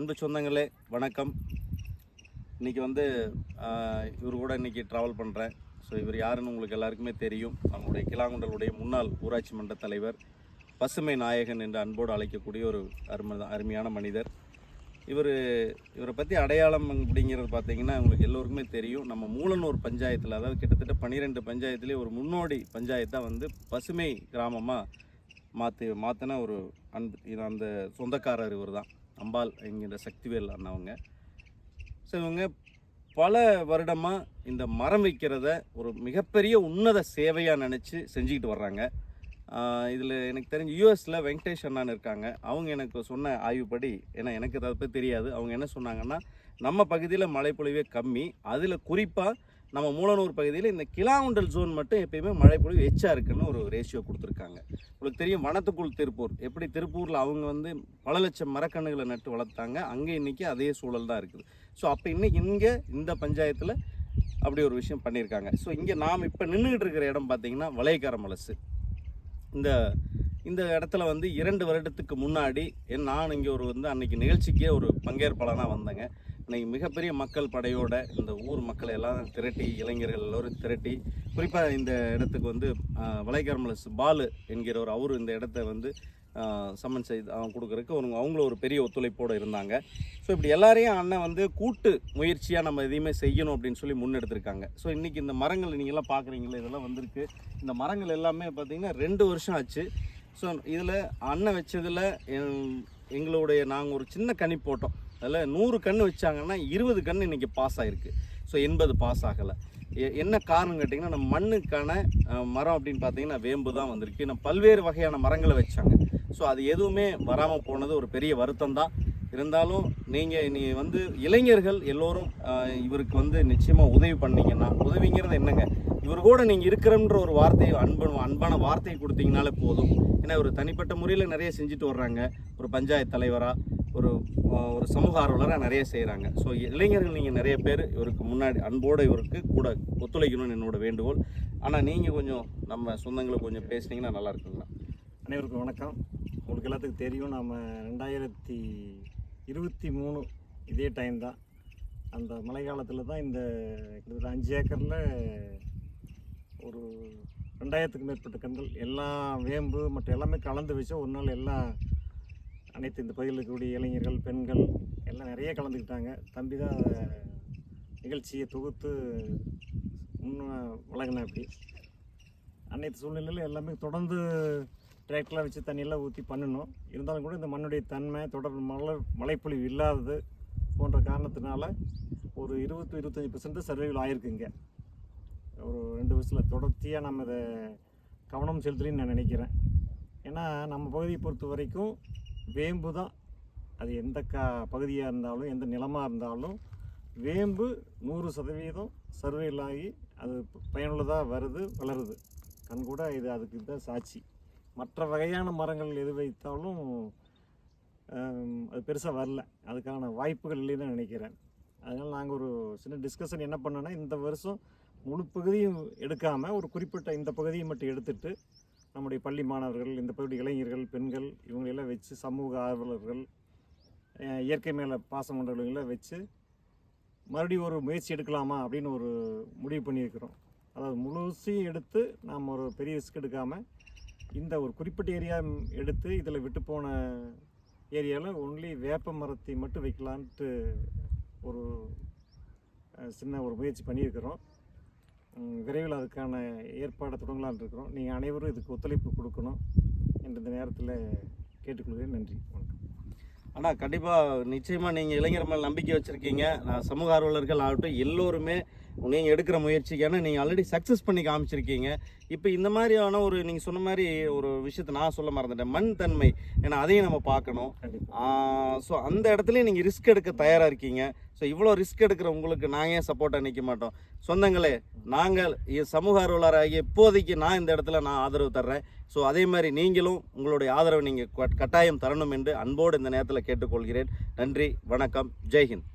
அன்பு சொந்தங்களே வணக்கம். இன்றைக்கி வந்து இவர் கூட இன்றைக்கி ட்ராவல் பண்ணுறேன். ஸோ இவர் யாருன்னு உங்களுக்கு எல்லாருக்குமே தெரியும். நம்முடைய கிளாங்குண்டலுடைய முன்னாள் ஊராட்சி மன்ற தலைவர், பசுமை நாயகன் என்று அன்போடு அழைக்கக்கூடிய ஒரு அருமையான மனிதர். இவரை பற்றி அடையாளம் அப்படிங்கிறது பார்த்திங்கன்னா உங்களுக்கு எல்லோருக்குமே தெரியும். நம்ம மூலனூர் பஞ்சாயத்தில், அதாவது கிட்டத்தட்ட 12 பஞ்சாயத்துலேயே ஒரு முன்னோடி பஞ்சாயத்தாக வந்து பசுமை கிராமமாக மாற்றின ஒரு அந்த சொந்தக்காரர் இவர் தான், அம்பாள் என்கிற சக்திவேல் அண்ணாவங்க. ஸோ இவங்க பல வருடமாக இந்த மரம் வைக்கிறத ஒரு மிகப்பெரிய உன்னத சேவையாக நினச்சி செஞ்சுக்கிட்டு வர்றாங்க. இதில் எனக்கு தெரிஞ்ச யூஎஸில் வெங்கடேஷ் அண்ணான்னு இருக்காங்க. அவங்க எனக்கு சொன்ன ஆய்வுப்படி, ஏன்னா எனக்கு அதை பற்றி தெரியாது, அவங்க என்ன சொன்னாங்கன்னா, நம்ம பகுதியில் மழைப்பொழிவே கம்மி, அதில் குறிப்பாக நம்ம மூலனூர் பகுதியில் இந்த கிளாங்குண்டல் ஜோன் மட்டும் எப்பயுமே மழைப்பொழிவு எச்சா இருக்குன்னு ஒரு ரேஷியோ கொடுத்துருக்காங்க. உங்களுக்கு தெரியும் வனத்துக்குள் திருப்பூர், எப்படி திருப்பூரில் அவங்க வந்து பல லட்சம் மரக்கன்றுகளை நட்டு வளர்த்தாங்க, அங்கே இன்றைக்கி அதே சூழல் தான் இருக்குது. ஸோ அப்போ இங்கே இந்த பஞ்சாயத்தில் அப்படி ஒரு விஷயம் பண்ணியிருக்காங்க. ஸோ இங்கே நாம் இப்போ நின்றுக்கிட்டு இருக்கிற இடம் பார்த்திங்கன்னா வளையக்கார மலசு. இந்த இடத்துல வந்து 2 வருடத்துக்கு முன்னாடி நான் இங்கே அன்றைக்கி நிகழ்ச்சிக்கே ஒரு பங்கேற்பாளனாக வந்தேங்க. இன்றைக்கி மிகப்பெரிய மக்கள் படையோட இந்த ஊர் மக்களை எல்லாம் திரட்டி, இளைஞர்கள் எல்லோரும் திரட்டி, குறிப்பாக இந்த இடத்துக்கு வந்து வளையக்காரமலஸ் பாலு என்கிறவர், அவர் இந்த இடத்த வந்து சம்மன் செய்து கொடுக்குறதுக்கு அவங்களும் ஒரு பெரிய ஒத்துழைப்போடு இருந்தாங்க. ஸோ இப்படி எல்லாரையும் அண்ணன் வந்து கூட்டு முயற்சியாக நம்ம எதையுமே செய்யணும் அப்படின்னு சொல்லி முன்னெடுத்திருக்காங்க. ஸோ இன்றைக்கி இந்த மரங்கள் நீங்கள்லாம் பார்க்குறீங்களே, இதெல்லாம் வந்திருக்கு. இந்த மரங்கள் எல்லாமே பார்த்திங்கன்னா 2 வருஷம் ஆச்சு. ஸோ இதில் அண்ணன் வச்சதில் எங்களுடைய நாங்கள் ஒரு சின்ன கனி போட்டோம். அதில் 100 கன்று வச்சாங்கன்னா 20 கன்று இன்றைக்கி பாஸ் ஆகிருக்கு. ஸோ 80 பாஸ் ஆகலை. என்ன காரணம் கேட்டிங்கன்னா, நம்ம மண்ணுக்கான மரம் அப்படின்னு பார்த்தீங்கன்னா வேம்பு தான் வந்திருக்கு. நம்ம பல்வேறு வகையான மரங்களை வச்சாங்க. ஸோ அது எதுவுமே வராமல் போனது ஒரு பெரிய வருத்தம் தான். இருந்தாலும் நீங்கள் வந்து இளைஞர்கள் எல்லோரும் இவருக்கு வந்து நிச்சயமாக உதவி பண்ணிங்கன்னா, உதவிங்கிறது என்னங்க, இவர் கூட நீங்கள் இருக்கிறன்ற ஒரு வார்த்தையை அன்பான வார்த்தையை கொடுத்தீங்கனாலே போதும். ஏன்னா ஒரு தனிப்பட்ட முறையில் நிறைய செஞ்சுட்டு வர்றாங்க. ஒரு பஞ்சாயத்து தலைவராக, ஒரு சமூக ஆர்வலராக நிறைய செய்கிறாங்க. ஸோ இளைஞர்கள் நீங்கள் நிறைய பேர் இவருக்கு முன்னாடி அன்போடு இவருக்கு கூட ஒத்துழைக்கணும்னு என்னோட வேண்டுகோள். ஆனால் நீங்கள் கொஞ்சம் நம்ம சொந்தங்களை கொஞ்சம் பேசுனீங்கன்னா நல்லா இருக்குங்களா? அனைவருக்கும் வணக்கம். உங்களுக்கு எல்லாத்துக்கும் தெரியும், நம்ம 2023 இதே டைம் தான், அந்த மழை காலத்தில் தான் இந்த கிட்டத்தட்ட 5 ஏக்கரில் ஒரு 2000க்கும் மேற்பட்ட கன்றுகள் எல்லாம் வேம்பு மற்றும் எல்லாமே கலந்து வச்சு ஒரு நாள் எல்லாம் அனைத்து இந்த பகுதியில் இருக்கக்கூடிய இளைஞர்கள், பெண்கள் எல்லாம் நிறைய கலந்துக்கிட்டாங்க. தம்பி தான் நிகழ்ச்சியை தொகுத்து வழங்கினேன். அப்படி அனைத்து சூழ்நிலையில் எல்லாமே தொடர்ந்து டிராக்டர்லாம் வச்சு தண்ணியெல்லாம் ஊற்றி பண்ணணும். இருந்தாலும் கூட இந்த மண்ணுடைய தன்மை, தொடர் மழைப்பொழிவு இல்லாதது போன்ற காரணத்தினால ஒரு 20-25% சர்வைவல் ஆகிருக்குங்க. ஒரு 2 வருஷத்தில் தொடர்ச்சியாக நம்ம இதை கவனம் செலுத்தலின்னு நான் நினைக்கிறேன். ஏன்னா நம்ம பகுதியை பொறுத்த வரைக்கும் வேம்பு தான், அது எந்த பகுதியாக இருந்தாலும் எந்த நிலமாக இருந்தாலும் வேம்பு 100% சர்வைவல் ஆகி அது பயனுள்ளதாக வளருது. கண்கூட இது அதுக்கு தான் சாட்சி. மற்ற வகையான மரங்கள் எது வைத்தாலும் அது பெருசாக வரல, அதுக்கான வாய்ப்புகள் இல்லைன்னு நினைக்கிறேன். அதனால் நாங்கள் ஒரு சின்ன டிஸ்கஷன் என்ன பண்ணோன்னா, இந்த வருஷம் முழு பகுதியும் எடுக்காமல் ஒரு குறிப்பிட்ட இந்த பகுதியை மட்டும் எடுத்துகிட்டு நம்முடைய பள்ளி மாணவர்கள், இந்த பகுதி இளைஞர்கள், பெண்கள் இவங்களெல்லாம் வச்சு, சமூக ஆர்வலர்கள், இயற்கை மேலே பாசம் கொண்டவர்களெல்லாம் வச்சு மறுபடியும் ஒரு முயற்சி எடுக்கலாமா அப்படின்னு ஒரு முடிவு பண்ணியிருக்கிறோம். அதாவது முழுசையும் எடுத்து நாம் ஒரு பெரிய ரிஸ்க் எடுக்காமல் இந்த ஒரு குறிப்பிட்ட ஏரியா எடுத்து இதில் விட்டு போன ஏரியாவில் ஒன்லி வேப்ப மரத்தை மட்டும் வைக்கலான்ட்டு ஒரு சின்ன ஒரு முயற்சி பண்ணியிருக்கிறோம். விரைவில் அதுக்கான ஏற்பாடை தொடங்கலான்னு இருக்கிறோம். நீங்கள் அனைவரும் இதுக்கு ஒத்துழைப்பு கொடுக்கணும் என்று இந்த நேரத்தில் கேட்டுக்கொள்கிறேன். நன்றி, வணக்கம். ஆனால் கண்டிப்பாக நிச்சயமாக நீங்கள் இளைஞர் மேலே நம்பிக்கை வச்சுருக்கீங்க. நான் சமூக ஆர்வலர்கள் ஆகட்டும் எல்லோருமே நீங்கள் எடுக்கிற முயற்சிக்கான நீங்கள் ஆல்ரெடி சக்ஸஸ் பண்ணி காமிச்சிருக்கீங்க. இப்போ இந்த மாதிரியான ஒரு நீங்கள் சொன்ன மாதிரி ஒரு விஷயத்தை நான் சொல்ல மறந்துட்டேன், மண் தன்மை. ஏன்னா அதையும் நம்ம பார்க்கணும். ஸோ அந்த இடத்துலையும் நீங்கள் ரிஸ்க் எடுக்க தயாராக இருக்கீங்க. ஸோ இவ்வளோ ரிஸ்க் எடுக்கிற உங்களுக்கு நாங்கள் ஏன் சப்போர்ட்டாக நிற்க மாட்டோம்? சொந்தங்களே, நாங்கள் சமூக ஆர்வலராகி இப்போதைக்கு நான் இந்த இடத்துல நான் ஆதரவு தர்றேன். ஸோ அதே மாதிரி நீங்களும் உங்களுடைய ஆதரவை நீங்கள் கட்டாயம் தரணும் என்று அன்போடு இந்த நேரத்தில் கேட்டுக்கொள்கிறேன். நன்றி, வணக்கம், ஜெய்ஹிந்த்.